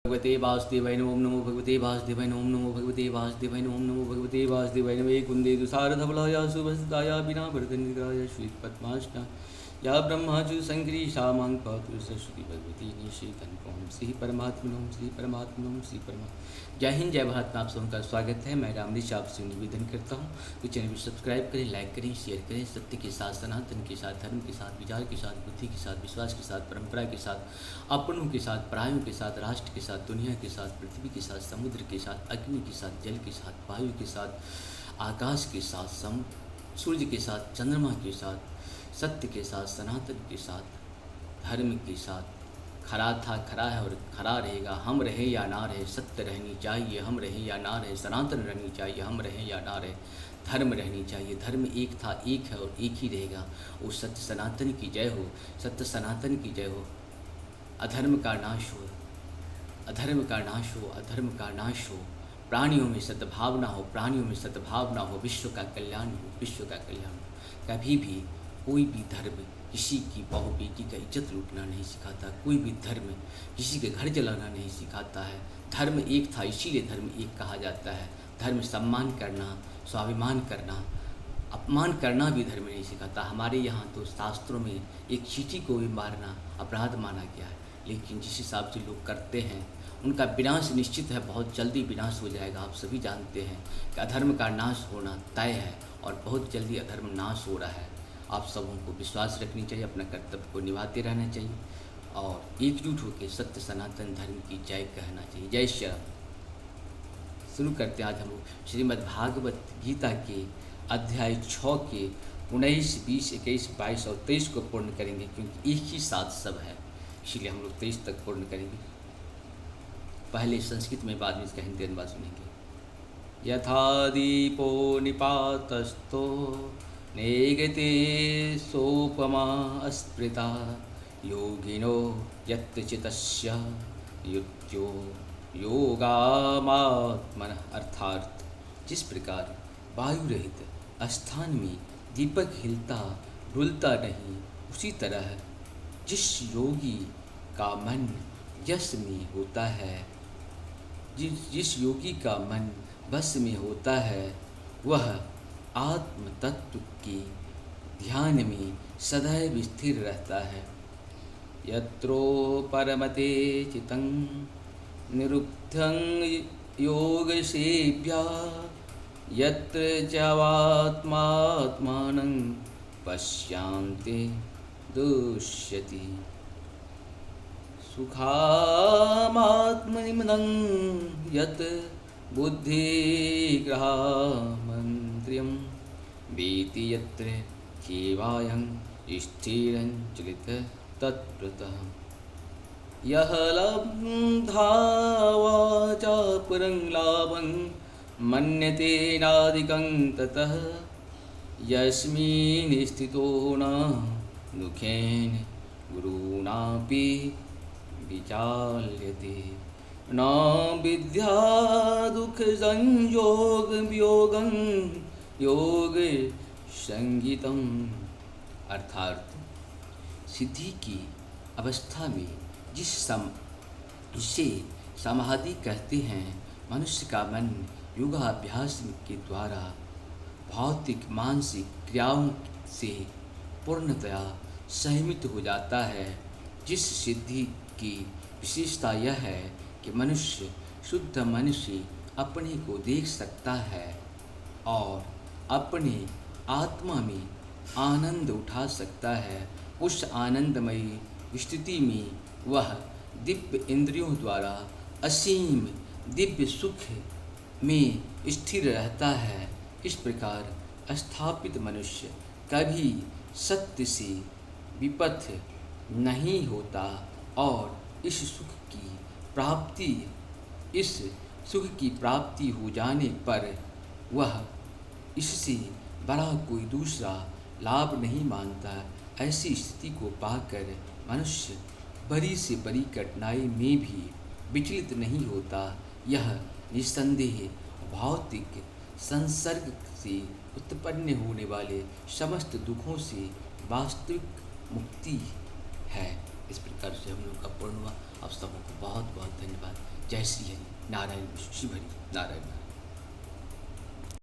भगवते वासुदेवाय ओम नमो भगवते वासुदेवाय ओम नमो भगवते वासुदेवाय ओम नमो भगवते वासुदेवाय नमः कुंदे दुसारधवलाया सुभसदाया बिना वर्धनिग्राय श्वेतपद्मासना या ब्रह्माजु संग्रीषा मांग पातु सरस्वती भगवती निषेधन ओम श्री परमात्मनों श्री परमात्मनों श्री परमा। जय हिंद जय भारत में आप सबों का स्वागत है। मैं रामनीश आपसे निवेदन करता हूँ तो चैनल को सब्सक्राइब करें, लाइक करें, शेयर करें। सत्य के साथ, सनातन के साथ, धर्म के साथ, विचार के साथ, बुद्धि के साथ, विश्वास के साथ, परंपरा के साथ, अपनों के साथ, परायों के साथ, राष्ट्र के साथ, दुनिया के साथ, पृथ्वी के साथ, समुद्र के साथ, अग्नि के साथ, जल के साथ, वायु के साथ, आकाश के साथ, सूर्य के साथ, चंद्रमा के साथ, सत्य के साथ, सनातन के साथ, धर्म के साथ। खरा था, खरा है और खरा रहेगा। हम रहे या ना रहे, सत्य रहनी चाहिए। हम रहे या ना रहे, सनातन रहनी चाहिए। हम रहे या ना रहे, धर्म रहनी चाहिए। धर्म एक था, एक है और एक ही रहेगा। वो सत्य सनातन की जय हो, सत्य सनातन की जय हो। अधर्म का नाश हो, अधर्म का नाश हो, अधर्म का नाश हो। प्राणियों में सद्भावना हो, प्राणियों में सद्भावना हो। विश्व का कल्याण हो, विश्व का कल्याण हो। कभी भी कोई भी धर्म किसी की बहू बेटी का इज्जत लूटना नहीं सिखाता। कोई भी धर्म किसी के घर जलाना नहीं सिखाता है। धर्म एक था, इसीलिए धर्म एक कहा जाता है। धर्म सम्मान करना, स्वाभिमान करना, अपमान करना भी धर्म नहीं सिखाता। हमारे यहाँ तो शास्त्रों में एक चींटी को भी मारना अपराध माना गया है। लेकिन जिस हिसाब से लोग करते हैं उनका विनाश निश्चित है, बहुत जल्दी विनाश हो जाएगा। आप सभी जानते हैं कि अधर्म का नाश होना तय है और बहुत जल्दी अधर्म नाश हो रहा है। आप सबों को विश्वास रखनी चाहिए, अपना कर्तव्य को निभाते रहना चाहिए और एकजुट होकर सत्य सनातन धर्म की जय कहना चाहिए। जय श्री राम। शुरू करते हैं आज हम लोग श्रीमद् भागवत गीता के अध्याय 6 के 19, 20, 21, 22 और 23 को पूर्ण करेंगे, क्योंकि एक ही साथ सब है, इसीलिए हम लोग 23 तक पूर्ण करेंगे। पहले संस्कृत में, बाद में इसका हिंदी अनुवाद सुनेंगे। यथा दीपो निपातस्थो नेगते सोपमा अस्मृता योगिनो यत्र चितस्य युक्त्यो योगामात्मनः। अर्थात जिस प्रकार वायु रहित स्थान में दीपक हिलता डुलता नहीं, उसी तरह जिस योगी का मन यश में होता है, जिस योगी का मन बस में होता है, वह आत्म तत्व के ध्यान में सदैव स्थिर रहता है। यत्रो परमते चितं निरुद्धं योग सेव्या यत्र जवात्मात्मानं पश्यांते दुष्यति सुखामात्मनिमनं यत् बुद्धिग्रहामन्त्र्यं वेति यत्र केवायं स्थिरं चलित तत्प्रतः यः लब्धा वाचा परं लाभं मन्यते नादिकं ततः यस्मिन् स्थितो न दुःखेन गुरुणापि विचाल्यते न विद्या दुख संयोग वियोगं योग संगीतम। अर्थात सिद्धि की अवस्था में जिसे समाधि कहते हैं, मनुष्य का मन योगाभ्यास के द्वारा भौतिक मानसिक क्रियाओं से पूर्णतया संयमित हो जाता है। जिस सिद्धि की विशेषता यह है कि मनुष्य शुद्ध मन से अपने को देख सकता है और अपने आत्मा में आनंद उठा सकता है। उस आनंदमयी स्थिति में वह दिव्य इंद्रियों द्वारा असीम दिव्य सुख में स्थिर रहता है। इस प्रकार स्थापित मनुष्य कभी सत्य से विपथ नहीं होता और इस सुख की प्राप्ति हो जाने पर वह इससे बड़ा कोई दूसरा लाभ नहीं मानता। ऐसी स्थिति को पाकर मनुष्य बड़ी से बड़ी कठिनाई में भी विचलित नहीं होता। यह निस्संदेह भौतिक संसर्ग से उत्पन्न होने वाले समस्त दुखों से वास्तविक मुक्ति है। इस प्रकार से हम लोग का पूर्ण हुआ। आप सबों को बहुत बहुत धन्यवाद। जय श्री हरि नारायण शिव हरि नारायण।